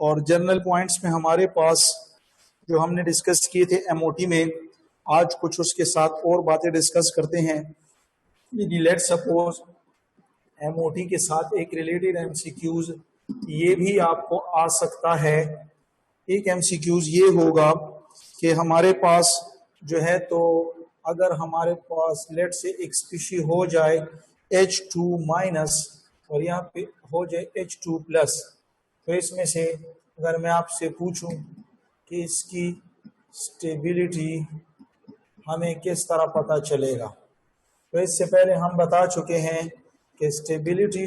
और general points में हमारे पास जो हमने डिस्कस किए थे एमओटी में, आज कुछ उसके साथ और बातें डिस्कस करते हैं। लेट सपोज एमओटी के साथ एक रिलेटेड एमसीक्यूज ये भी आपको आ सकता है। एक एमसीक्यूज ये होगा कि हमारे पास जो है, तो अगर हमारे पास लेट से एक स्पीशी हो जाए H2 माइनस और यहाँ पे हो जाए H2 प्लस, तो इसमें से अगर मैं आपसे पूछूं कि इसकी स्टेबिलिटी हमें किस तरह पता चलेगा, तो इससे पहले हम बता चुके हैं कि स्टेबिलिटी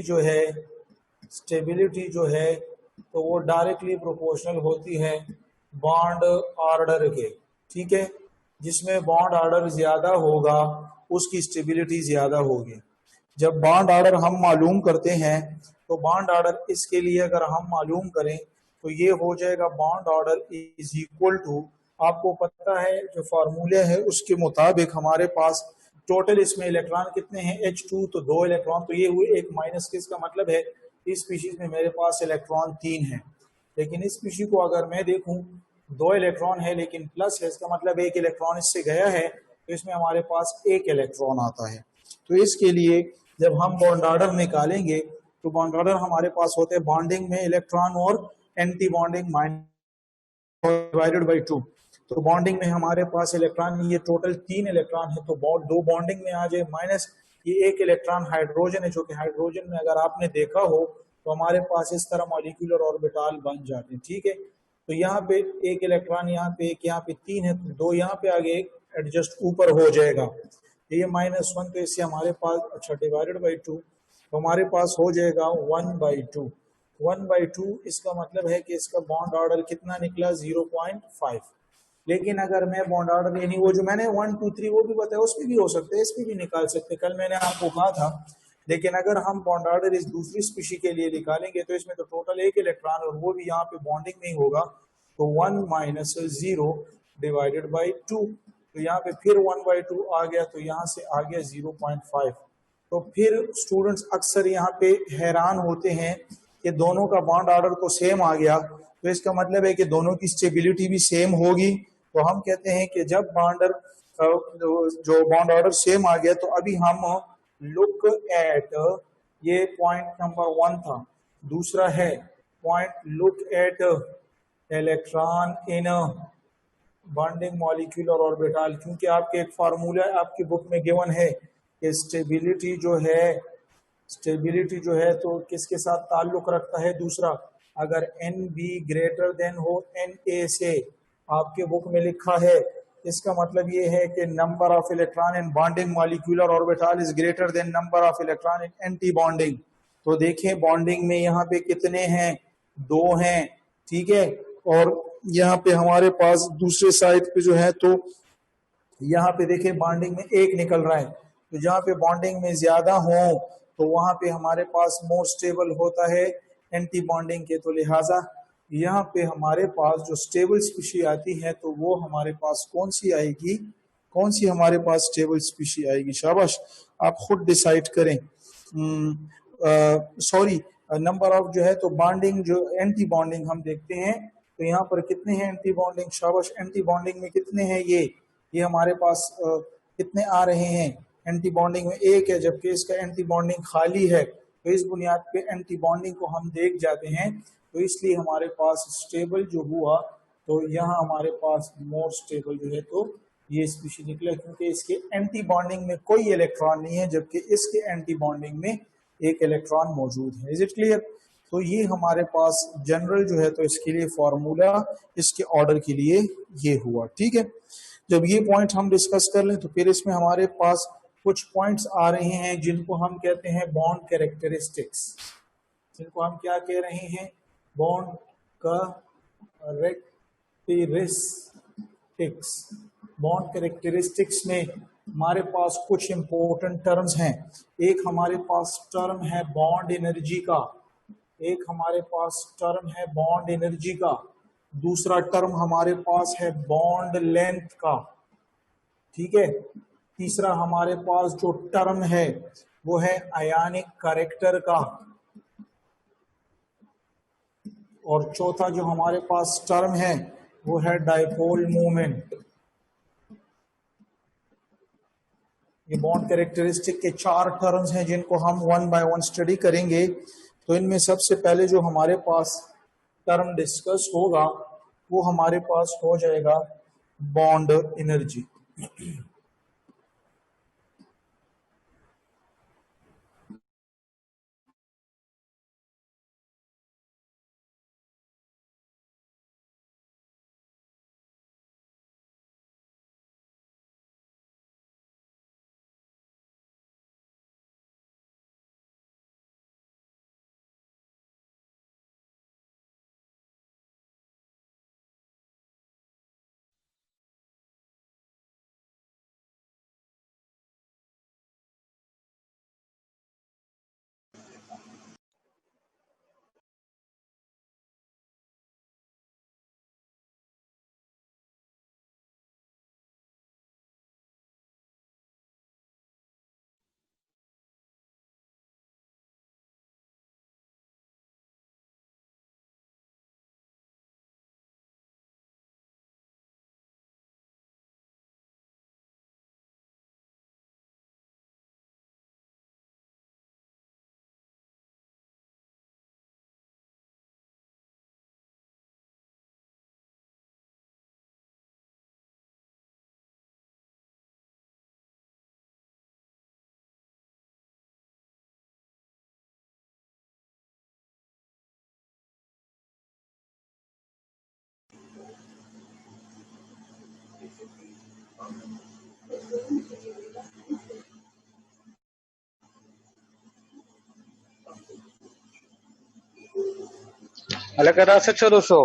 जो है तो वो डायरेक्टली प्रोपोर्शनल होती है बॉन्ड ऑर्डर के। ठीक है, जिसमें बॉन्ड ऑर्डर ज्यादा होगा उसकी स्टेबिलिटी ज्यादा होगी। जब बॉन्ड ऑर्डर हम मालूम करते हैं तो बॉन्ड ऑर्डर इसके लिए अगर हम मालूम करें तो ये हो जाएगा bond order is equal to, आपको पता है जो फार्मूला है उसके मुताबिक हमारे पास टोटल इसमें इलेक्ट्रॉन कितने हैं H2, तो 2 इलेक्ट्रॉन, तो ये हुए एक माइनस के। इसका मतलब है इस स्पीशीज में मेरे पास इलेक्ट्रॉन 3 है, लेकिन इस स्पीशीज को अगर मैं देखूं 2 इलेक्ट्रॉन है लेकिन प्लस है, इसका मतलब एक इलेक्ट्रॉन इससे गया है, तो इसमें हमारे पास 1 इलेक्ट्रॉन आता है। तो इसके लिए जब हम बॉन्ड ऑर्डर निकालेंगे तो बॉन्ड ऑर्डर हमारे पास होते हैं बॉन्डिंग में इलेक्ट्रॉन और एंटी बॉन्डिंग डिवाइडेड बाई 2। तो बॉन्डिंग में हमारे पास इलेक्ट्रॉन में ये टोटल 3 इलेक्ट्रॉन है, तो 2 बॉन्डिंग में आ जाए माइनस ये 1 इलेक्ट्रॉन हाइड्रोजन है, जो कि हाइड्रोजन में अगर आपने देखा हो तो हमारे पास इस तरह मॉलिक्यूलर ऑर्बिटल बन जाते हैं। ठीक है, तो यहाँ पे 1 इलेक्ट्रॉन, यहाँ पे 1, यहाँ पे 3 है, तो 2 यहाँ पे आगे एडजस्ट ऊपर हो जाएगा, ये -1, तो इससे हमारे पास अच्छा डिवाइडेड बाई 2, तो हमारे पास हो जाएगा 1/2। 1/2 इसका मतलब है कि इसका बॉन्ड ऑर्डर कितना निकला 0.5। लेकिन अगर मैं बॉन्ड ऑर्डर यानी वो जो मैंने 1 2 3 वो भी बताया उसमें भी हो सकते हैं, इसमें भी निकाल सकते हैं, कल मैंने आपको कहा था। लेकिन अगर हम बॉन्ड ऑर्डर इस दूसरी स्पीशी के लिए निकालेंगे तो इसमें तो टोटल 1 इलेक्ट्रॉन और वो भी यहाँ पे बॉन्डिंग में ही होगा, तो 1 - 0 डिवाइडेड बाई 2, तो यहाँ पे फिर 1/2 आ गया, तो यहाँ से आ गया 0.5। तो फिर स्टूडेंट्स अक्सर यहाँ पे हैरान होते हैं कि दोनों का बॉन्ड ऑर्डर तो सेम आ गया, तो इसका मतलब है कि दोनों की स्टेबिलिटी भी सेम होगी। तो हम कहते हैं कि जब जो बॉन्ड ऑर्डर सेम आ गया, तो अभी हम लुक एट, ये पॉइंट नंबर 1 था। दूसरा है point look at electron in bonding molecular orbital, क्योंकि आपके एक फार्मूला आपकी बुक में गिवन है कि स्टेबिलिटी जो है तो किसके साथ ताल्लुक रखता है। दूसरा, अगर NB ग्रेटर देन हो NA से, आपके बुक में लिखा है, इसका मतलब ये है कि number of electron in bonding molecular orbital is greater than number of electron in anti bonding. तो देखें बॉन्डिंग में यहाँ पे कितने हैं, 2 हैं। ठीक है, और यहाँ पे हमारे पास दूसरे साइड पे जो है, तो यहाँ पे देखें बॉन्डिंग में 1 निकल रहा है, तो जहाँ पे बॉन्डिंग में ज्यादा हो तो वहां पे हमारे पास मोर स्टेबल होता है एंटी बॉन्डिंग के। तो लिहाजा यहाँ पे हमारे पास जो स्टेबल स्पीशी आती है तो वो हमारे पास कौन सी आएगी, कौन सी हमारे पास स्टेबल स्पीशी आएगी। शाबाश, आप खुद डिसाइड करें। सॉरी, नंबर ऑफ जो है तो बॉन्डिंग, जो एंटी बॉन्डिंग हम देखते हैं, तो यहाँ पर कितने हैं एंटी बॉन्डिंग। शाबाश, एंटी बॉन्डिंग में कितने हैं, ये हमारे पास कितने आ रहे हैं एंटी बॉन्डिंग में, 1 है, जबकि इसका एंटी बॉन्डिंग खाली है। तो इस बुनियाद पे एंटी बॉन्डिंग को हम देख जाते हैं, तो इसलिए हमारे पास स्टेबल जो हुआ, तो यहाँ हमारे पास मोर स्टेबल जो है तो ये स्पीशी निकला, क्योंकि इसके एंटी बॉन्डिंग में कोई इलेक्ट्रॉन नहीं है, जबकि इसके एंटी बॉन्डिंग में 1 इलेक्ट्रॉन मौजूद है। Is it clear. तो ये हमारे पास जनरल जो है तो इसके लिए फॉर्मूला, इसके ऑर्डर के लिए ये हुआ। ठीक है, जब ये पॉइंट हम डिस्कस कर लें तो फिर इसमें हमारे पास कुछ पॉइंट्स आ रहे हैं जिनको हम कहते हैं बॉन्ड कैरेक्टरिस्टिक्स। जिनको हम क्या कह रहे हैं, बॉन्ड कैरेक्टरिस्टिक्स। बॉन्ड कैरेक्टरिस्टिक्स में हमारे पास कुछ इंपॉर्टेंट टर्म्स हैं। एक हमारे पास टर्म है बॉन्ड एनर्जी का, एक हमारे पास टर्म है बॉन्ड एनर्जी का, दूसरा टर्म हमारे पास है बॉन्ड लेंथ का। ठीक है, तीसरा हमारे पास जो टर्म है वो है आयनिक कैरेक्टर का, और चौथा जो हमारे पास टर्म है वो है डाइपोल मोमेंट। ये बॉन्ड कैरेक्टरिस्टिक के 4 टर्म्स हैं जिनको हम वन बाय वन स्टडी करेंगे। तो इनमें सबसे पहले जो हमारे पास टर्म डिस्कस होगा वो हमारे पास हो जाएगा bond energy. Hola, ¿qué tal, Choroso?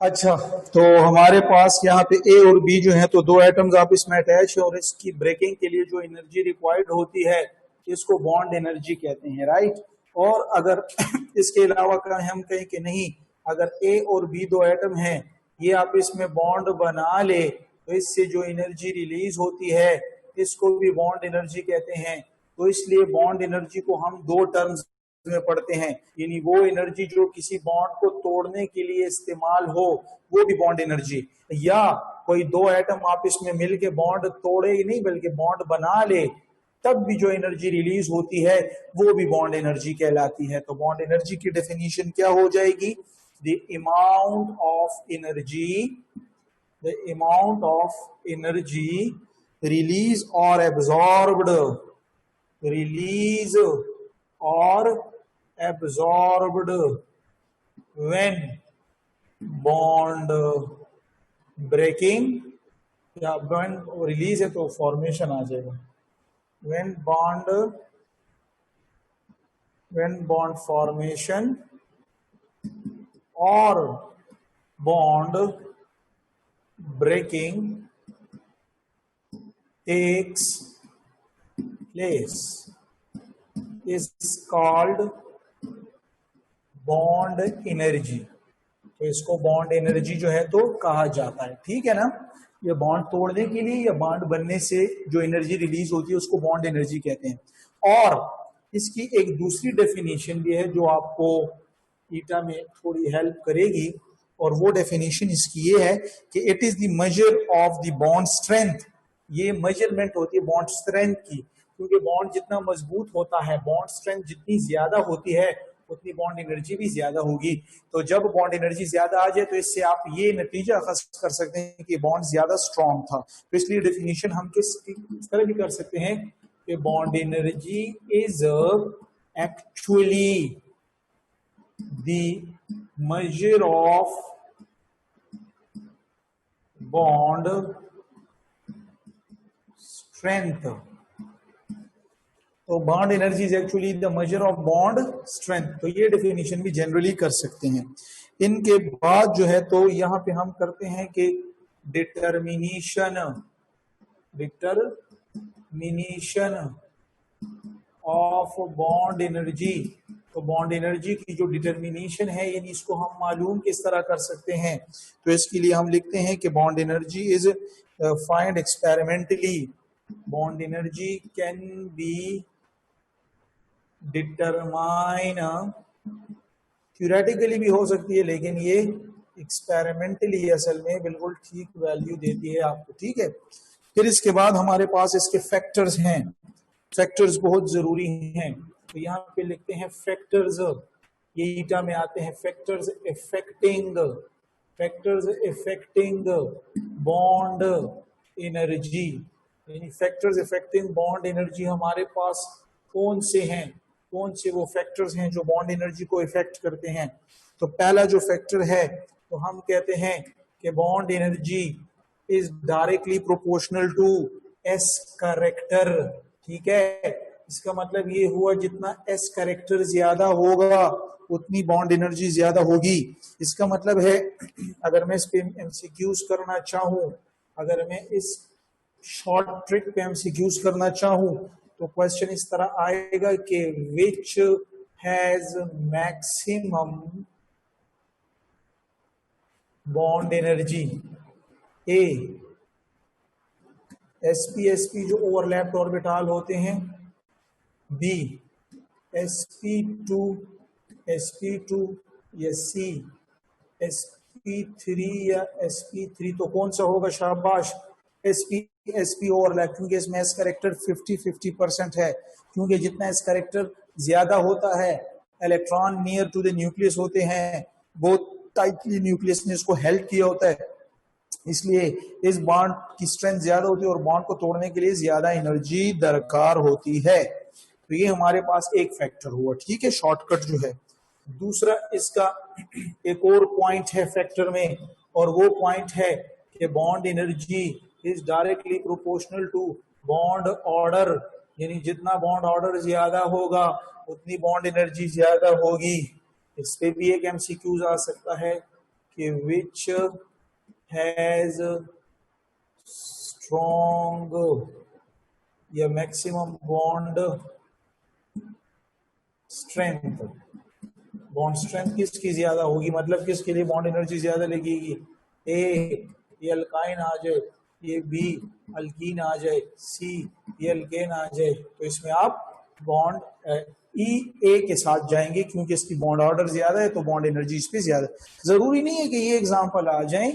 अच्छा, तो हमारे पास यहाँ पे ए और बी जो है तो दो एटम्स आपस में अटैच है और इसकी ब्रेकिंग के लिए जो एनर्जी रिक्वायर्ड होती है इसको बॉन्ड एनर्जी कहते हैं, राइट। और अगर इसके अलावा हम कहें कि नहीं, अगर ए और बी दो एटम हैं ये आपस में बॉन्ड बना ले तो इससे जो एनर्जी रिलीज होती है इसको भी बॉन्ड एनर्जी कहते हैं। तो इसलिए बॉन्ड एनर्जी को हम दो टर्म्स में पढ़ते हैं, यानी वो एनर्जी जो किसी बॉन्ड को तोड़ने के लिए इस्तेमाल हो वो भी बॉन्ड एनर्जी, या कोई दो एटम आपस में मिलके बॉन्ड तोड़े ही नहीं बल्कि बॉन्ड बना ले तब भी जो एनर्जी रिलीज होती है वो भी बॉन्ड एनर्जी कहलाती है। तो बॉन्ड एनर्जी की डेफिनेशन क्या हो जाएगी? The amount of energy release और एब्जॉर्ब्ड when bond breaking, या when रिलीज है तो फॉर्मेशन आ जाएगा, when bond formation or bond breaking takes place is called bond energy. तो इसको बॉन्ड एनर्जी जो है तो कहा जाता है, ठीक है ना। ये बॉन्ड तोड़ने के लिए या बॉन्ड बनने से जो एनर्जी रिलीज होती है उसको बॉन्ड एनर्जी कहते हैं। और इसकी एक दूसरी डेफिनेशन भी है जो आपको ईटा में थोड़ी हेल्प करेगी, और वो डेफिनेशन इसकी ये है कि it is the measure of the bond strength. ये मेजरमेंट होती है बॉन्ड स्ट्रेंथ की, क्योंकि बॉन्ड जितना मजबूत होता है, बॉन्ड स्ट्रेंथ जितनी ज्यादा होती है उतनी बॉन्ड एनर्जी भी ज्यादा होगी। तो जब बॉन्ड एनर्जी ज्यादा आ जाए तो इससे आप ये नतीजा अखज़ कर सकते हैं कि बॉन्ड ज्यादा स्ट्रॉन्ग था। तो इसलिए डेफिनेशन हम किस तरह भी कर सकते हैं कि bond energy is actually the measure of bond strength. तो bond energy is actually the measure of bond strength. तो ये डेफिनेशन भी जनरली कर सकते हैं। इनके बाद जो है तो यहाँ पे हम करते हैं कि डिटर्मिनेशन ऑफ बॉन्ड एनर्जी। तो बॉन्ड एनर्जी की जो डिटर्मिनेशन है यानी इसको हम मालूम किस तरह कर सकते हैं, तो इसके लिए हम लिखते हैं कि bond energy is find experimentally, bond energy can be determine, theoretically भी हो सकती है लेकिन ये एक्सपेरिमेंटली असल में बिल्कुल ठीक वैल्यू देती है आपको, ठीक है। फिर इसके बाद हमारे पास इसके फैक्टर्स हैं, फैक्टर्स बहुत जरूरी हैं, तो यहाँ पे लिखते हैं फैक्टर्स, ये ईटा में आते हैं, फैक्टर्स इफेक्टिंग बॉन्ड एनर्जी, यानी फैक्टर्स इफेक्टिंग बॉन्ड एनर्जी हमारे पास कौन से हैं, कौन से वो फैक्टर्स हैं जो बॉन्ड एनर्जी को इफेक्ट करते हैं। तो पहला जो फैक्टर है तो हम कहते हैं कि bond energy is directly proportional to s character, ठीक है। इसका मतलब ये हुआ जितना एस कैरेक्टर ज्यादा होगा उतनी बॉन्ड एनर्जी ज्यादा होगी। इसका मतलब है अगर मैं इस पे एमसीक्यूज करना चाहूं, अगर मैं इस शॉर्ट ट्रिक पे एमसीक्यूज करना चाहूं तो क्वेश्चन इस तरह आएगा कि which has maximum bond energy, A sp जो ओवरलैप्ड ऑर्बिटल होते हैं, बी sp2 या सी sp3 या sp3, तो कौन सा होगा, शाबाश sp ओवरलैप, क्योंकि इसमें एस कैरेक्टर 50-50% है, क्योंकि जितना एस कैरेक्टर ज्यादा होता है electron near to the nucleus होते हैं, बहुत टाइटली न्यूक्लियस ने इसको हेल्प किया होता है, इसलिए इस बॉन्ड की स्ट्रेंथ ज्यादा होती है और बॉन्ड को तोड़ने के लिए ज्यादा एनर्जी दरकार होती है। तो ये हमारे पास एक फैक्टर हुआ, ठीक है, शॉर्टकट जो है। दूसरा इसका एक और पॉइंट है फैक्टर में, और वो पॉइंट है कि bond energy is directly proportional to bond order, यानी जितना बॉन्ड ऑर्डर ज्यादा होगा उतनी बॉन्ड एनर्जी ज्यादा होगी। इस पे भी एक एमसीक्यूज आ सकता है कि विच हैज स्ट्रॉन्ग या maximum bond strength, bond strength किसकी ज्यादा होगी, मतलब किसके लिए बॉन्ड एनर्जी ज्यादा लगेगी, ए ये अल्काइन आ जाए, ये बी अल्कीन आ जाए, सी ये अल्केन आ जाए, तो इसमें आप बॉन्ड ई ए के साथ जाएंगे क्योंकि इसकी बॉन्ड ऑर्डर ज्यादा है तो बॉन्ड एनर्जी इस पे ज्यादा। जरूरी नहीं है कि ये एग्जांपल आ जाए,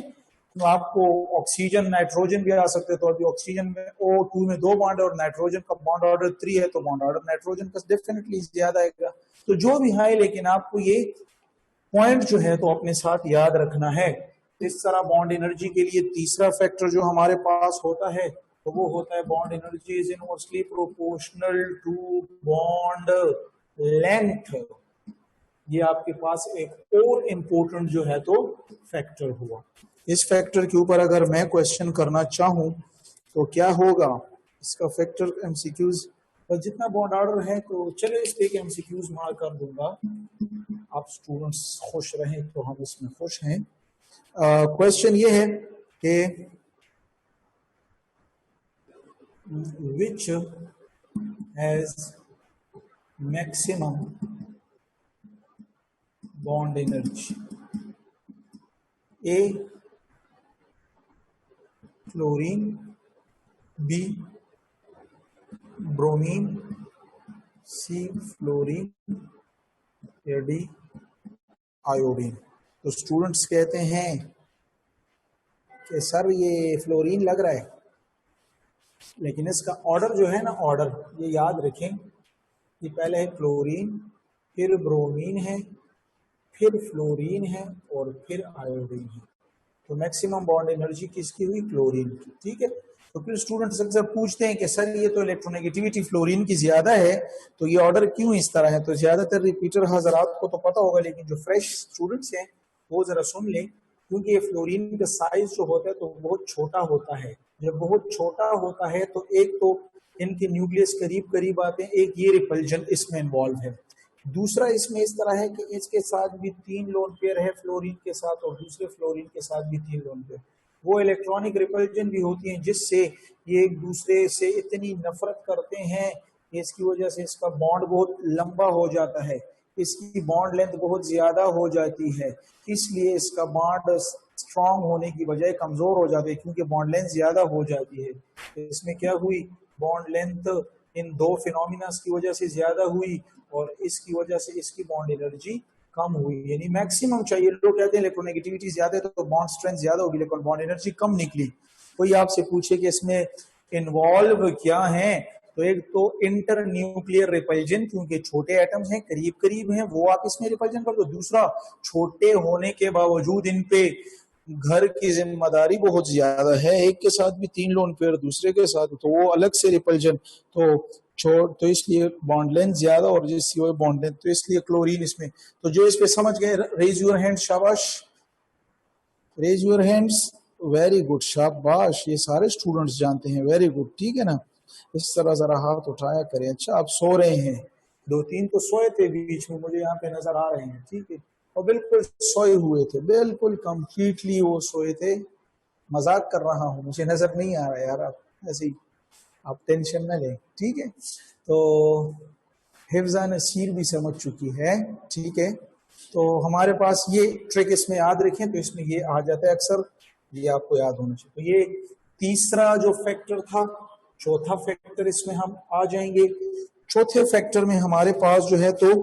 तो आपको ऑक्सीजन नाइट्रोजन भी आ सकते हैं, तो अभी ऑक्सीजन में O2 में 2 बॉन्ड और नाइट्रोजन का बॉन्ड ऑर्डर 3 है, तो बॉन्ड ऑर्डर नाइट्रोजन का डेफिनेटली ज्यादा आएगा। तो जो भी है, लेकिन आपको ये पॉइंट जो है तो अपने साथ याद रखना है। इस तरह बॉन्ड एनर्जी के लिए तीसरा फैक्टर जो हमारे पास होता है तो वो होता है bond energy is inversely proportional to bond length. ये आपके पास एक और इम्पोर्टेंट जो है तो फैक्टर हुआ। इस फैक्टर के ऊपर अगर मैं क्वेश्चन करना चाहूं तो क्या होगा, इसका फैक्टर एमसीक्यूज और जितना बॉन्ड ऑर्डर है, तो चलिए इस पे एमसीक्यूज मार्क कर दूंगा, आप स्टूडेंट्स खुश रहें तो हम इसमें खुश हैं। क्वेश्चन ये है कि which has maximum bond energy, A fluorine, B bromine, C fluorine या डी आयोडीन। तो स्टूडेंट्स कहते हैं कि सर ये फ्लोरीन लग रहा है, लेकिन इसका ऑर्डर जो है ना, ऑर्डर ये याद रखें, ये पहले है फ्लोरीन, फिर ब्रोमीन है, फिर फ्लोरीन है और फिर आयोडीन है। तो मैक्सिमम बॉन्ड एनर्जी किसकी हुई, क्लोरीन की, ठीक है। तो फिर स्टूडेंट्स अक्सर पूछते हैं कि सर ये तो इलेक्ट्रोनेगेटिविटी फ्लोरीन की ज्यादा है, तो ये ऑर्डर क्यों इस तरह है। तो ज्यादातर रिपीटर हजरात को तो पता होगा, लेकिन जो फ्रेश स्टूडेंट्स हैं वो जरा सुन लें, क्योंकि ये फ्लोरीन का साइज जो होता है तो बहुत छोटा होता है। जब बहुत छोटा होता है तो एक तो इनके न्यूक्लियस करीब करीब आते हैं, एक ये रिपल्जन इसमें इन्वॉल्व है। दूसरा इसमें इस तरह है कि इसके साथ भी 3 लोन पेयर है फ्लोरीन के साथ, और दूसरे फ्लोरीन के साथ भी 3 लोन पेयर। वो इलेक्ट्रॉनिक रिपल्जन भी होती हैं जिससे ये एक दूसरे से इतनी नफरत करते हैं कि इसकी वजह से इसका बॉन्ड बहुत लंबा हो जाता है, इसकी बॉन्ड लेंथ बहुत ज्यादा हो जाती है, इसलिए इसका बॉन्ड स्ट्रांग होने की बजाय कमजोर हो जाता है क्योंकि बॉन्ड लेंथ ज्यादा हो जाती है। तो इसमें क्या हुई, बॉन्ड लेंथ इन दो फिनोमिनास की वजह से ज्यादा हुई और इसकी वजह से इसकी बॉन्ड एनर्जी कम हुई, यानी मैक्सिमम चाहिए। लोग कहते हैं इलेक्ट्रोनेगेटिविटी ज्यादा है तो बॉन्ड स्ट्रेंथ ज्यादा होगी लेकिन बॉन्ड एनर्जी कम निकली। कोई आपसे पूछे कि इसमें इन्वॉल्व क्या है, तो एक तो इंटर न्यूक्लियर रिपल्जन, क्योंकि छोटे एटम्स हैं करीब करीब हैं वो आप इसमें रिपल्जन कर दो। दूसरा, छोटे होने के बावजूद इन पे घर की जिम्मेदारी बहुत ज्यादा है, एक के साथ भी 3 लोन पेयर दूसरे के साथ तो वो अलग से रिपल्जन, तो इसलिए बॉन्ड लेंथ ज्यादा और जिसकी वजह बॉन्ड लेंथ, तो इसलिए क्लोरीन इसमें। तो जो इस पे समझ गए रेज योर हैंड, शाबाश, raise your hands, very good, शाबाश, ये सारे स्टूडेंट्स जानते हैं, वेरी गुड, ठीक है ना। इस तरह जरा हाथ उठाया करें। अच्छा, आप सो रहे हैं, 2-3 तो सोए थे बीच में, मुझे यहाँ पे नजर आ रहे हैं, ठीक है, और बिल्कुल सोए हुए थे, बिल्कुल कंप्लीटली वो सोए थे। मजाक कर रहा हूँ, मुझे नजर नहीं आ रहा है यार, आप ऐसे ही आप टेंशन न लें, ठीक है। तो हिफ्ज़ा नसीर भी समझ चुकी है, ठीक है। तो हमारे पास ये ट्रिक इसमें याद रखें, तो इसमें ये आ जाता है अक्सर, ये आपको याद होना चाहिए। तो ये तीसरा जो फैक्टर था, चौथा फैक्टर इसमें हम आ जाएंगे। चौथे फैक्टर में हमारे पास जो है तो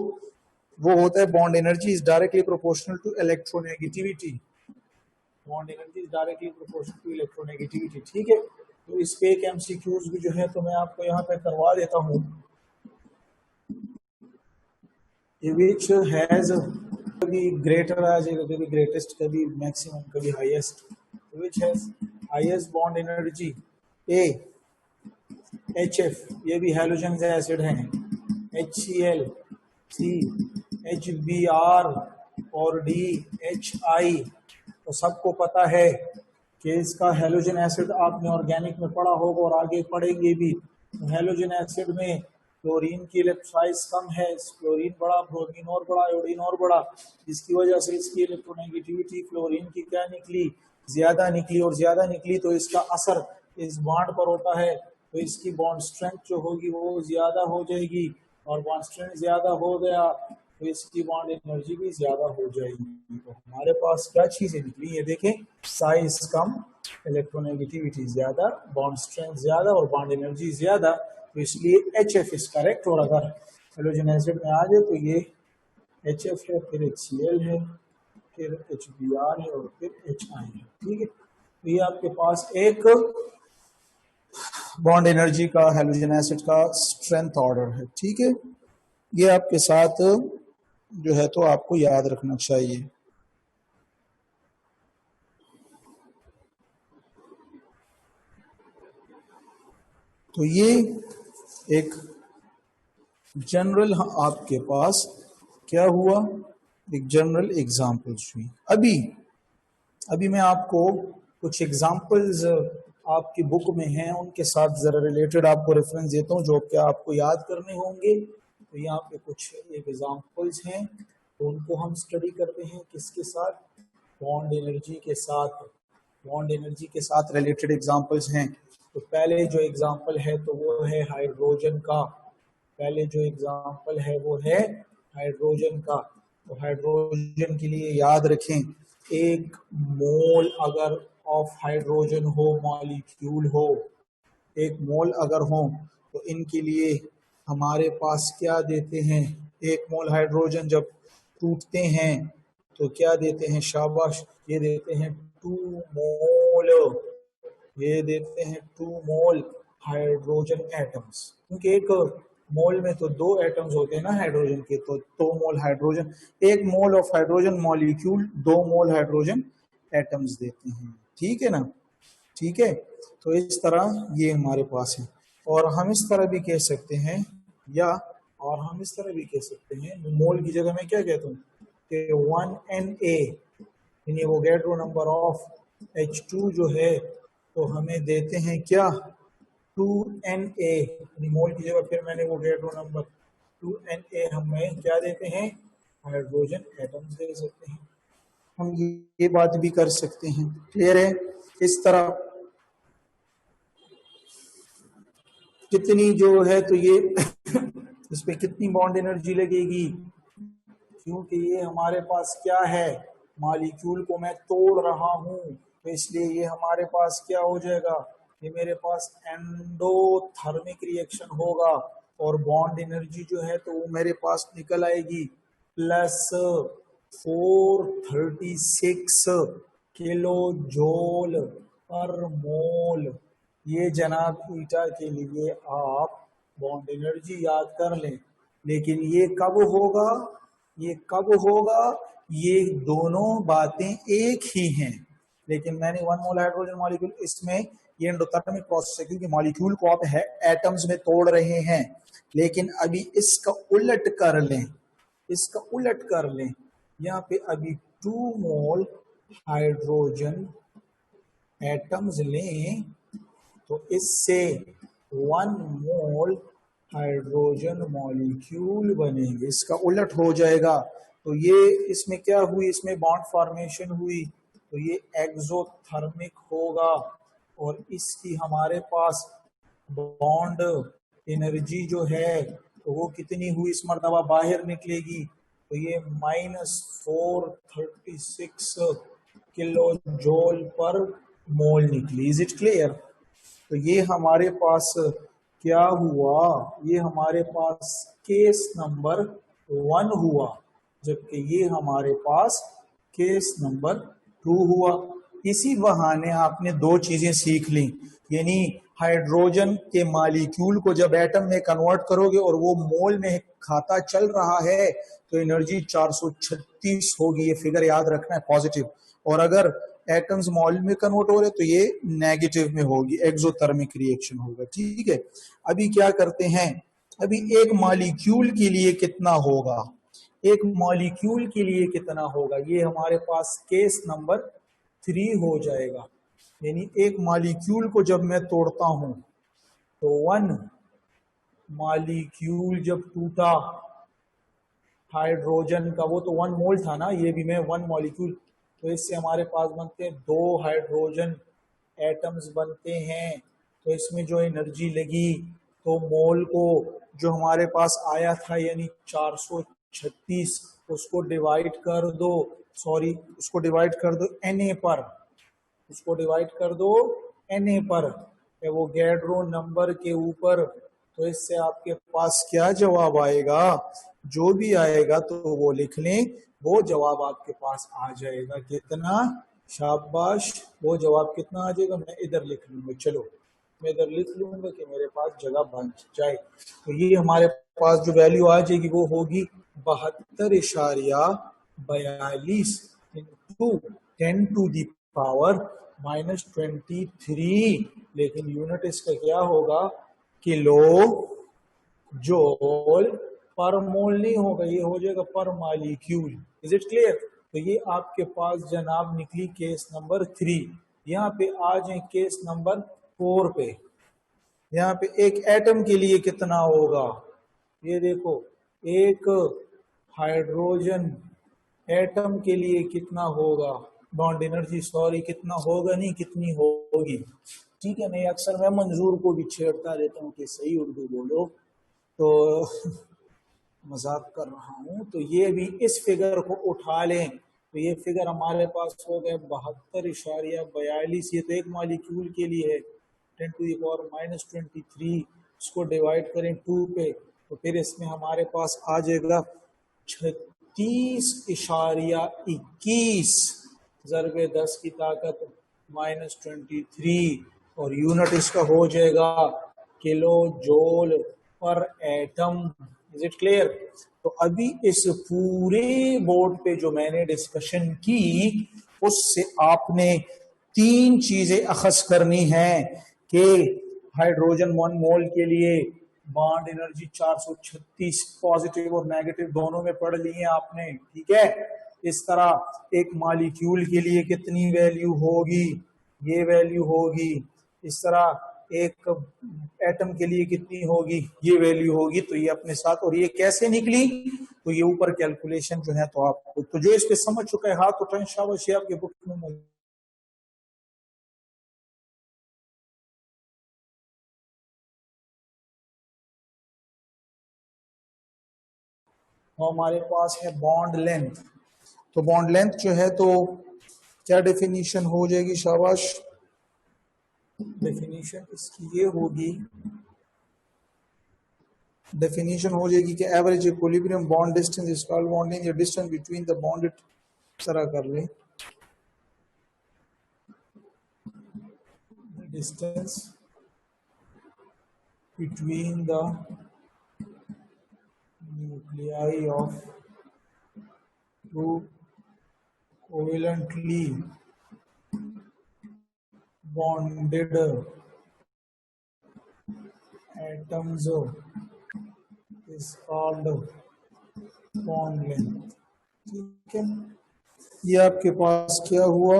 वो होता है bond energy is directly proportional to electronegativity. Bond energy is directly proportional to electronegativity, ठीक है। तो इस पे एक एमसीक्यूज भी जो है तो मैं आपको यहाँ पे करवा देता हूँ। विच हैज कभी ग्रेटर आ जाएगा, कभी ग्रेटेस्ट, कभी मैक्सिमम, कभी highest. Which has highest bond energy, A HF, ये भी हैलोजन एसिड हैं, HCl, C, HBr और D, HI। तो सबको पता है कि इसका हैलोजन एसिड आपने ऑर्गेनिक में पढ़ा होगा और आगे पढ़ेंगे भी। तो हैलोजन एसिड में क्लोरीन की इलेक्ट्रोलाइज कम है, क्लोरीन बड़ा, ब्रोमीन और बड़ा, आयोडीन और बड़ा, जिसकी वजह से इसकी इलेक्ट्रोनेगेटिविटी क्लोरीन की क्या निकली, ज्यादा निकली, और ज्यादा निकली तो इसका असर इस बॉन्ड पर होता है, तो इसकी बॉन्ड स्ट्रेंथ जो होगी वो ज्यादा हो जाएगी, और बॉन्ड स्ट्रेंथ ज्यादा हो गया तो इसकी बॉन्ड एनर्जी भी ज्यादा हो जाएगी। तो हमारे पास क्या चीजें निकली, ये देखें, साइज कम, इलेक्ट्रोनेगेटिविटी ज्यादा, बॉन्ड स्ट्रेंथ ज्यादा और बॉन्ड एनर्जी ज्यादा, तो इसलिए HF इज करेक्ट। और अगर हैलोजन एसिड में आ जाए तो ये HF है, फिर HCl है, फिर HBr है और फिर HI है, ठीक है। तो ये आपके पास एक बॉन्ड एनर्जी का हैलोजन एसिड का स्ट्रेंथ ऑर्डर है, ठीक है। ये आपके साथ जो है तो आपको याद रखना चाहिए। तो ये एक जनरल आपके पास क्या हुआ, एक जनरल एग्जांपल्स हुई। अभी मैं आपको कुछ एग्जांपल्स आपकी बुक में हैं उनके साथ जरा रिलेटेड आपको रेफरेंस देता हूँ जो कि आपको याद करने होंगे। तो यहाँ पे कुछ एग्जांपल्स हैं तो उनको हम स्टडी करते हैं, किसके साथ, बॉन्ड एनर्जी के साथ, बॉन्ड एनर्जी के साथ रिलेटेड एग्जांपल्स हैं। तो पहले जो एग्जांपल है तो वो है हाइड्रोजन का, पहले जो एग्जांपल है वो है हाइड्रोजन का। तो हाइड्रोजन के लिए याद रखें, एक मोल अगर ऑफ हाइड्रोजन हो, मॉलिक्यूल हो, एक मोल अगर हो तो इनके लिए हमारे पास क्या देते हैं, एक मोल हाइड्रोजन जब टूटते हैं तो क्या देते हैं, शाबाश, ये देते हैं 2 मोल, ये देते हैं 2 मोल हाइड्रोजन एटम्स, क्योंकि एक मोल में तो 2 एटम्स होते हैं ना हाइड्रोजन के, तो 2 मोल हाइड्रोजन, एक mole of hydrogen molecule 2 mole hydrogen atoms देते हैं, ठीक है ना, ठीक है। तो इस तरह ये हमारे पास है। और हम इस तरह भी कह सकते हैं, और हम इस तरह भी कह सकते हैं, मोल की जगह मैं क्या कहता हूँ कि 1Na, यानी एवोगैड्रो नंबर ऑफ H2 जो है तो हमें देते हैं क्या, 2Na, यानी मोल की जगह फिर मैंने एवोगैड्रो नंबर 2Na हमें क्या देते हैं, हाइड्रोजन एटम्स दे सकते हैं। हम ये बात भी कर सकते हैं, क्लियर है। इस तरह कितनी जो है तो ये इस पे कितनी बॉन्ड एनर्जी लगेगी, क्योंकि ये हमारे पास क्या है, मॉलिक्यूल को मैं तोड़ रहा हूं, तो इसलिए ये हमारे पास क्या हो जाएगा, ये मेरे पास एंडोथर्मिक रिएक्शन होगा और बॉन्ड एनर्जी जो है तो वो मेरे पास निकल आएगी प्लस 436 किलो जोल पर मोल। ये जनाब ईटा के लिए आप बॉन्ड एनर्जी याद कर लें, लेकिन ये कब होगा, ये कब होगा, ये दोनों बातें एक ही हैं, लेकिन मैंने 1 मोल हाइड्रोजन मॉलिक्यूल, इसमें ये एंडोथर्मिक प्रोसेस है क्योंकि मॉलिक्यूल को आप एटम्स में तोड़ रहे हैं, लेकिन अभी इसका उलट कर लें, इसका उलट कर लें, यहाँ पे अभी 2 मोल हाइड्रोजन एटम्स लें तो इससे 1 मोल हाइड्रोजन मॉलिक्यूल बनेंगे, इसका उलट हो जाएगा। तो ये इसमें क्या हुई, इसमें बॉन्ड फॉर्मेशन हुई, तो ये एक्सोथर्मिक होगा और इसकी हमारे पास बॉन्ड एनर्जी जो है तो वो कितनी हुई, इस मर्तबा बाहर निकलेगी, तो ये -436 किलो जोल पर मोल निकली। Is it clear. तो ये हमारे पास क्या हुआ, ये हमारे पास केस नंबर 1 हुआ, जबकि ये हमारे पास केस नंबर 2 हुआ। इसी बहाने आपने दो चीजें सीख ली, यानी हाइड्रोजन के मॉलिक्यूल को जब एटम में कन्वर्ट करोगे और वो मोल में खाता चल रहा है तो एनर्जी 436 होगी, ये फिगर याद रखना है, पॉजिटिव। और अगर एटम्स मॉल में कन्वर्ट हो रहे तो ये नेगेटिव में होगी, एक्सोथर्मिक रिएक्शन होगा, ठीक है। अभी क्या करते हैं, अभी एक मॉलिक्यूल के लिए कितना होगा, एक मॉलिक्यूल के लिए कितना होगा, ये हमारे पास केस नंबर 3 हो जाएगा। यानी एक मॉलिक्यूल को जब मैं तोड़ता हूं तो 1 मॉलिक्यूल जब टूटा हाइड्रोजन का, वो तो 1 मोल था ना, ये भी मैं 1 मॉलिक्यूल, तो इससे हमारे पास बनते हैं 2 हाइड्रोजन एटम्स बनते हैं। तो इसमें जो एनर्जी लगी तो मोल को जो हमारे पास आया था यानी 436, उसको डिवाइड कर दो, सॉरी उसको डिवाइड कर दो Na पर, उसको डिवाइड कर दो Na पर, वो गैड्रो नंबर के ऊपर, तो इससे आपके पास क्या जवाब आएगा, जो भी आएगा तो वो लिख लें, वो जवाब आपके पास आ जाएगा कितना, शाबाश, वो जवाब कितना आ जाएगा, मैं इधर लिख लूंगा, चलो मैं इधर लिख लूंगा कि मेरे पास जगह बन जाए। तो ये हमारे पास जो वैल्यू आ जाएगी वो होगी 72.42 इंटू 10⁻⁻23, लेकिन यूनिट इसका क्या होगा, किलो जोल पर मोल नहीं होगा, ये हो जाएगा पर मॉलिक्यूल। Is it clear. तो ये आपके पास जनाब निकली केस नंबर 3। यहाँ पे आ जाए केस नंबर 4 पे। यहाँ पे एक एटम के लिए कितना होगा, ये देखो, एक हाइड्रोजन एटम के लिए कितना होगा, बॉन्ड एनर्जी, सॉरी कितना होगा नहीं, कितनी होगी, ठीक है। मैं अक्सर मैं मंजूर को भी छेड़ता रहता हूँ कि सही उर्दू बोलो, तो मजाक कर रहा हूँ। तो ये भी इस फिगर को उठा लें तो ये फिगर हमारे पास हो गया 72.42, ये तो एक मॉलिक्यूल के लिए है, 10⁻⁻23, इसको डिवाइड करें 2 पे तो फिर इसमें हमारे पास आ जाएगा 36.21 ज़रबे 10 की ताकत -23 और यूनिट इसका हो जाएगा किलो जोल पर एटम। Is it clear. तो अभी इस पूरे बोर्ड पे जो मैंने डिस्कशन की उससे आपने 3 चीजें अखज़ करनी है कि हाइड्रोजन 1 मोल के लिए बॉन्ड एनर्जी 436 पॉजिटिव और नेगेटिव दोनों में पढ़ ली है आपने, ठीक है। इस तरह एक मॉलिक्यूल के लिए कितनी वैल्यू होगी, ये वैल्यू होगी। इस तरह एक एटम के लिए कितनी होगी, ये वैल्यू होगी। तो ये अपने साथ, और ये कैसे निकली, तो ये ऊपर कैलकुलेशन जो है तो आपको, तो जो इस पे समझ चुका है हाथ उठाएं, शाबाश, ये आपके बुक में मौजूद। हमारे पास है बॉन्ड लेंथ। तो बॉन्ड लेंथ जो है तो क्या डेफिनेशन हो जाएगी, शाबाश, डेफिनेशन इसकी ये होगी, डेफिनेशन हो जाएगी कि average equilibrium bond distance is called bond length, या डिस्टेंस बिटवीन द बॉन्डेड, तरह कर ले, distance between the nuclei of two covalently bonded atoms is called bond length। ठीक है, ये आपके पास क्या हुआ,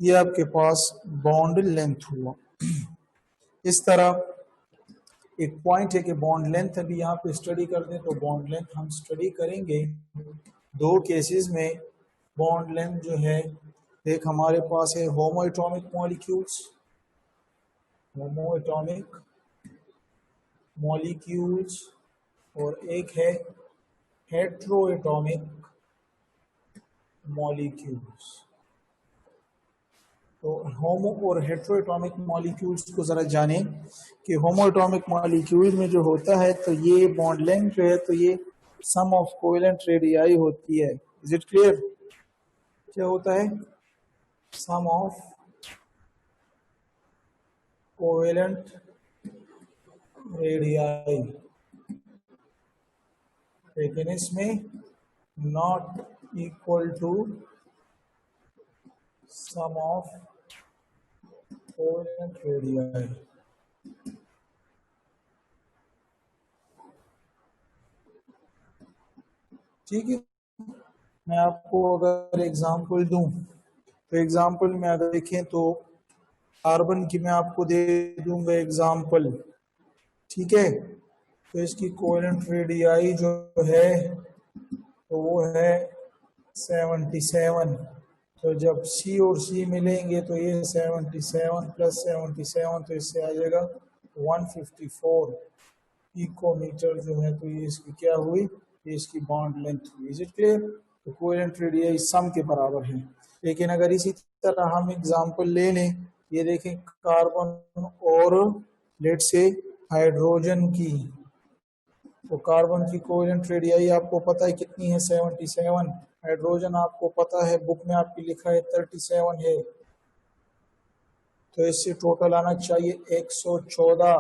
ये आपके पास बॉन्ड लेंथ हुआ। इस तरह एक पॉइंट है कि बॉन्ड लेंथ अभी यहाँ पे स्टडी कर दें, तो बॉन्ड लेंथ हम स्टडी करेंगे दो केसेस में। बॉन्ड लेंथ जो है, एक हमारे पास है होमो एटॉमिक मॉलिक्यूल्स, होमो एटॉमिक मॉलिक्यूल्स, और एक है हेट्रो एटॉमिक मॉलिक्यूल्स। तो होमो और हेट्रो एटॉमिक मॉलिक्यूल्स को जरा जानें कि होमो एटॉमिक मॉलिक्यूल में जो होता है, तो ये बॉन्ड लेंथ जो है तो ये सम ऑफ कोवेलेंट रेडियाई होती है। इज इट क्लियर, क्या होता है, सम ऑफ कोवेलेंट रेडियाई, लेकिन इसमें not equal to sum of covalent radii. ठीक है, मैं आपको अगर एग्जांपल दूं, तो एग्जांपल में अगर देखें तो कार्बन की मैं आपको दे दूंगा एग्जांपल, ठीक है। तो इसकी कोवेलेंट रेडियाई जो है तो वो है 77। तो जब C और C मिलेंगे तो ये 77 प्लस 77, तो इससे आ जाएगा 154 पिकोमीटर जो है, तो ये इसकी क्या हुई, ये इसकी बॉन्ड लेंथ हुई। इज इट क्लियर, तो कोवेलेंट रेडियाई सम के बराबर है। लेकिन अगर इसी तरह हम एग्जांपल ले लें, ये देखें कार्बन और लेट से हाइड्रोजन की, तो कार्बन की कोवेलेंट रेडियाई आपको पता है कितनी है, 77। हाइड्रोजन आपको पता है, बुक में आपकी लिखा है 37 है, तो इससे टोटल आना चाहिए 114।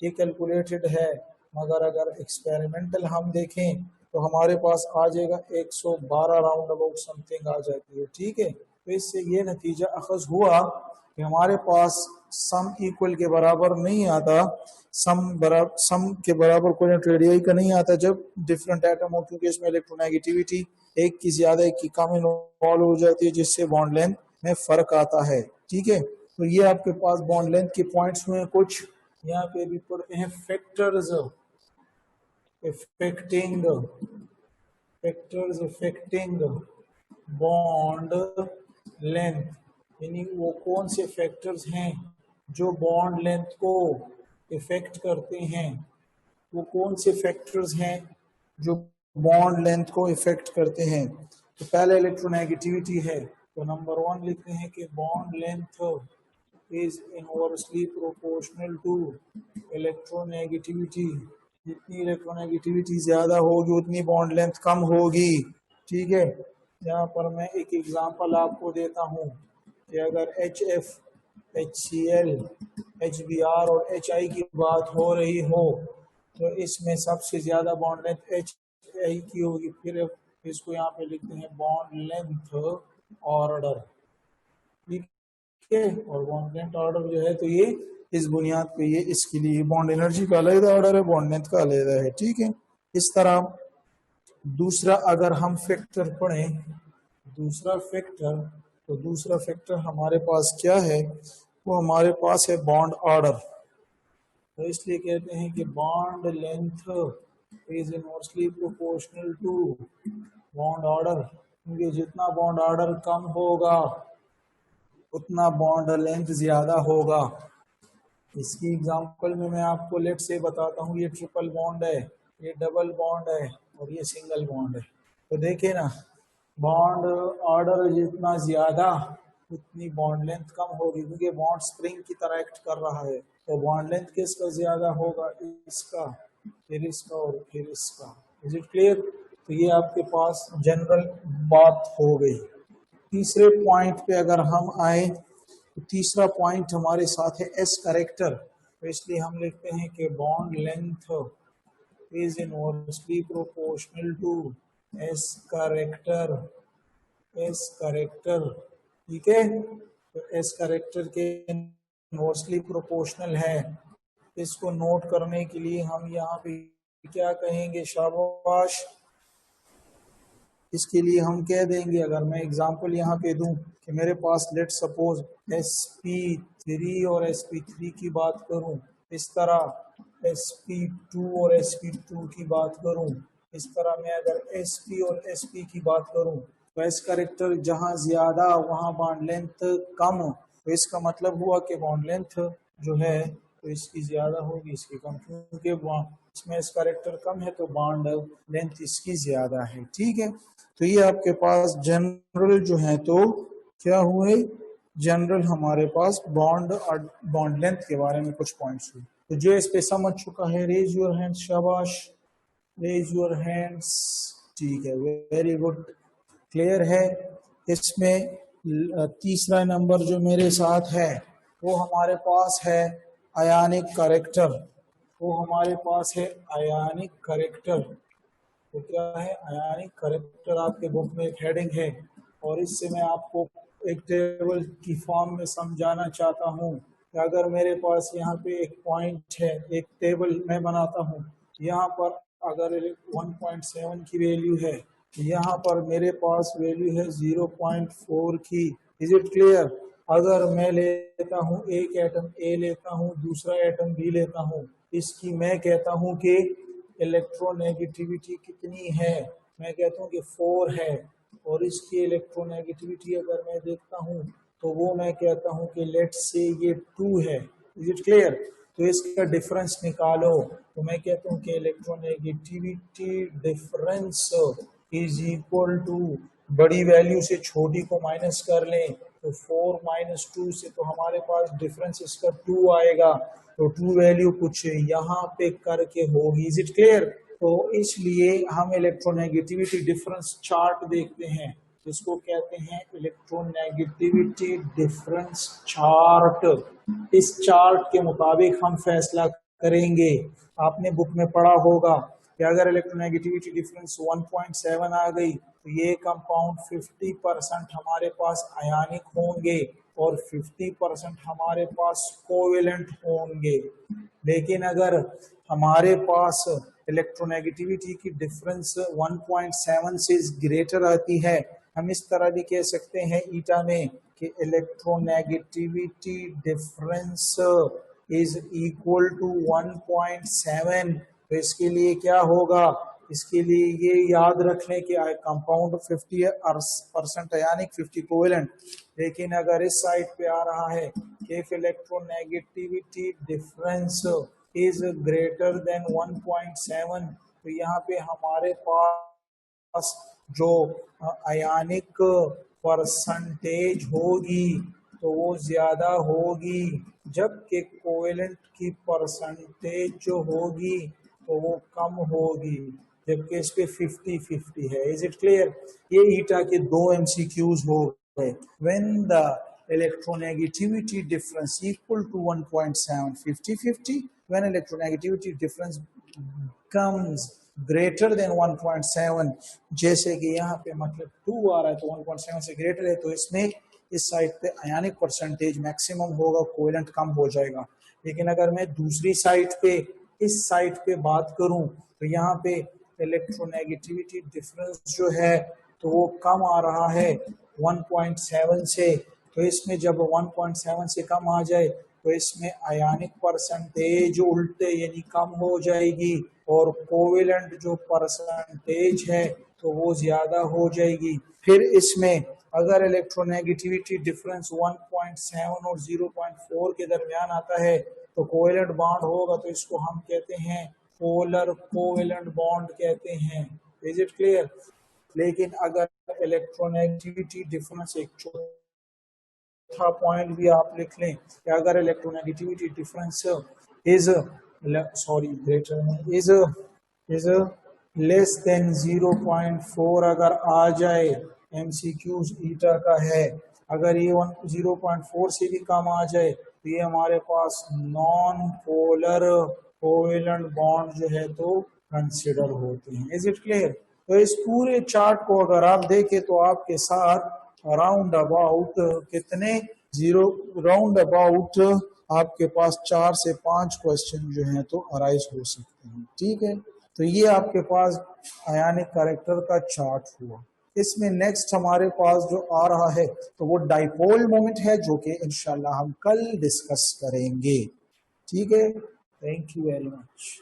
ये कैलकुलेटेड है, मगर अगर एक्सपेरिमेंटल हम देखें तो हमारे पास आ जाएगा 112 राउंड अबाउट समथिंग आ जाती है। ठीक है, तो इससे ये नतीजा अखज़ हुआ कि हमारे पास सम इक्वल के बराबर नहीं आता, सम के बराबर कोवेलेंट रेडियाई का नहीं आता जब डिफरेंट एटम हो, क्योंकि इसमें इलेक्ट्रोनेगेटिविटी एक की ज्यादा एक की कम इन्वॉल्व हो जाती है, जिससे बॉन्ड लेंथ में फर्क आता है। ठीक है, तो ये आपके पास बॉन्ड लेंथ के पॉइंट्स हुए कुछ, यहाँ पे भी पढ़ते हैं फैक्टर्स अफेक्टिंग बॉन्ड लेंथ, यानी वो कौन से फैक्टर्स हैं जो बॉन्ड लेंथ को इफेक्ट करते हैं, वो कौन से फैक्टर्स हैं जो बॉन्ड लेंथ को इफेक्ट करते हैं। तो पहले इलेक्ट्रोनेगेटिविटी है, तो नंबर 1 लिखते हैं कि bond length is inversely proportional to electronegativity. जितनी इलेक्ट्रोनेगेटिविटी ज्यादा होगी उतनी बॉन्ड लेंथ कम होगी। ठीक है, यहाँ पर मैं एक एग्जांपल आपको देता हूँ कि अगर HF, HCl, HBr और HI की बात हो रही हो, तो इसमें सबसे ज्यादा बॉन्ड लेंथ HI की होगी। फिर इसको यहाँ पे लिखते हैं बॉन्ड लेंथ ऑर्डर। ठीक है, और बॉन्ड लेंथ ऑर्डर जो है तो ये इस बुनियाद पे, ये इसके लिए बॉन्ड एनर्जी का अलग ऑर्डर है, बॉन्ड लेंथ का अलग है। ठीक है, इस तरह दूसरा अगर हम फैक्टर पढ़ें, दूसरा फैक्टर, तो दूसरा फैक्टर हमारे पास क्या है, वो हमारे पास है बॉन्ड ऑर्डर। तो इसलिए कहते हैं कि bond length is inversely proportional to bond order, क्योंकि जितना बॉन्ड ऑर्डर कम होगा उतना बॉन्ड लेंथ ज्यादा होगा। इसकी एग्जांपल में मैं आपको लेट से बताता हूँ, ये ट्रिपल बॉन्ड है, ये डबल बॉन्ड है और ये सिंगल बॉन्ड है। तो देखिए ना, बॉन्ड ऑर्डर जितना ज्यादा उतनी बॉन्ड लेंथ कम होगी, क्योंकि बॉन्ड स्प्रिंग की तरह एक्ट कर रहा है। तो बॉन्ड लेंथ किसका ज्यादा होगा, इसका, फिर इसका और फिर इसका। Is it clear? तो ये आपके पास जनरल बात हो गई। तीसरे पॉइंट पे अगर हम आए तो तीसरा पॉइंट हमारे साथ है एस करेक्टर। तो इसलिए हम लिखते हैं कि bond length is inversely proportional to s character. S character, ठीक है। तो एस करेक्टर के इनवर्सली प्रोपोर्शनल है। इसको नोट करने के लिए हम यहाँ पे क्या कहेंगे, शाबाश। इसके लिए हम कह देंगे, अगर मैं एग्जांपल यहाँ पे दूं कि मेरे पास लेट सपोज sp3 और sp3 की बात करूं, इस तरह sp2 और sp2 की बात करूं, इस तरह मैं अगर sp और sp की बात करूं, तो एस करेक्टर जहां ज्यादा वहां बॉन्ड लेंथ कम, तो इसका मतलब हुआ कि बॉन्ड लेंथ जो है तो इसकी ज्यादा होगी, इसकी कम, क्योंकि इसमें एस करेक्टर कम है तो बॉन्ड लेंथ इसकी ज्यादा है, ठीक है। तो ये आपके पास जनरल जो है, तो क्या हुए, जनरल हमारे पास बॉन्ड लेंथ के बारे में कुछ पॉइंट्स हुए। तो जो इस पे समझ चुका है, रेज योर हैंड्स, शाबाश, रेज योर हैंड्स, ठीक है, वेरी गुड, क्लियर है। इसमें तीसरा नंबर जो मेरे साथ है वो हमारे पास है आयानिक करेक्टर। वो हमारे पास है आयानिक करेक्टर। तो क्या है आयानिक करेक्टर, आपके बुक में एक हेडिंग है, और इससे मैं आपको एक टेबल की फॉर्म में समझाना चाहता हूँ कि अगर मेरे पास यहाँ पे एक पॉइंट है, एक टेबल मैं बनाता हूँ, यहाँ पर अगर 1.7 की वैल्यू है, यहाँ पर मेरे पास वैल्यू है 0.4 की। Is it clear? अगर मैं लेता हूँ एक एटम ए लेता हूँ, दूसरा एटम बी लेता हूँ, इसकी मैं कहता हूँ कि इलेक्ट्रोनेगेटिविटी कितनी है, मैं कहता हूँ कि 4 है, और इसकी इलेक्ट्रोनेगेटिविटी अगर मैं देखता हूँ तो वो मैं कहता हूँ कि लेट्स से ये 2 है। Is it clear? तो इसका डिफरेंस निकालो, तो मैं कहता हूँ कि electronegativity difference is equal to, बड़ी वैल्यू से छोटी को माइनस कर लें, तो 4 माइनस 2 से तो हमारे पास डिफरेंस इसका 2 आएगा, तो 2 वैल्यू कुछ यहाँ पे करके होगी। Is it clear? तो इसलिए हम इलेक्ट्रोनेगेटिविटी डिफरेंस चार्ट देखते हैं, जिसको कहते हैं इलेक्ट्रोनेगेटिविटी डिफरेंस चार्ट। इस चार्ट के मुताबिक हम फैसला करेंगे। आपने बुक में पढ़ा होगा कि अगर इलेक्ट्रोनेगेटिविटी डिफरेंस 1.7 आ गई तो ये कंपाउंड 50% हमारे पास आयनिक होंगे और 50% हमारे पास कोवेलेंट होंगे। लेकिन अगर हमारे पास इलेक्ट्रोनेगेटिविटी की डिफरेंस 1.7 से ग्रेटर आती है, हम इस तरह भी कह सकते हैं ईटा में कि electronegativity difference is equal to 1.7। तो इसके लिए क्या होगा, इसके लिए ये याद रख लें कि कंपाउंड 50% आयनिक 50 कोवेलेंट। लेकिन अगर इस साइड पे आ रहा है कि if electronegativity difference is greater than 1.7, तो यहाँ पे हमारे पास जो आयनिक परसेंटेज होगी तो वो ज्यादा होगी, जबकि कोवेलेंट की परसेंटेज जो होगी तो वो कम होगी, जबकि इस पे 50-50 है। Is it clear? ये ईटा के 2 MCQs हो गए। When the electronegativity difference equal to 1.7 50-50, when electronegativity difference comes greater than 1.7, जैसे कि यहाँ पे मतलब 2 आ रहा है तो 1.7 से ग्रेटर है, तो इसमें इस साइड पे आयनिक परसेंटेज मैक्सिमम होगा, कोवेलेंट कम हो जाएगा। लेकिन अगर मैं दूसरी साइड पे, इस साइड पे बात करूं, तो यहाँ पे इलेक्ट्रोनेगेटिविटी डिफरेंस जो है तो वो कम आ रहा है 1.7 से। तो इसमें जब 1.7 से कम आ जाए तो इसमें आयनिक परसेंटेज उल्टे यानी कम हो जाएगी और कोवेलेंट जो परसेंटेज है तो वो ज्यादा हो जाएगी। फिर इसमें अगर इलेक्ट्रोनेगेटिविटी डिफरेंस 1.7 और 0.4 के दरमियान आता है तो कोवेलेंट बॉन्ड होगा, तो इसको हम कहते हैं पोलर कोवेलेंट बॉन्ड कहते हैं। Is it clear? लेकिन अगर इलेक्ट्रोनेगेटिविटी डिफरेंस, एक चौथा पॉइंट भी आप लिख लें कि अगर electronegativity difference is is less than 0.4 अगर आ जाए, एमसीक्यूज ईटा का है, अगर ये 0.4 से भी कम आ जाए तो ये हमारे पास नॉन पोलर कोवेलेंट बॉन्ड जो है तो कंसिडर होते हैं। Is it clear? तो इस पूरे चार्ट को अगर आप देखें तो आपके साथ राउंड अबाउट आपके पास 4 से 5 क्वेश्चन जो हैं तो अराइज हो सकते हैं। ठीक है, तो ये आपके पास आयनिक कैरेक्टर का चार्ट हुआ। इसमें नेक्स्ट हमारे पास जो आ रहा है तो वो डाइपोल मोमेंट है, जो कि इंशाल्लाह हम कल डिस्कस करेंगे। ठीक है, थैंक यू वेरी मच।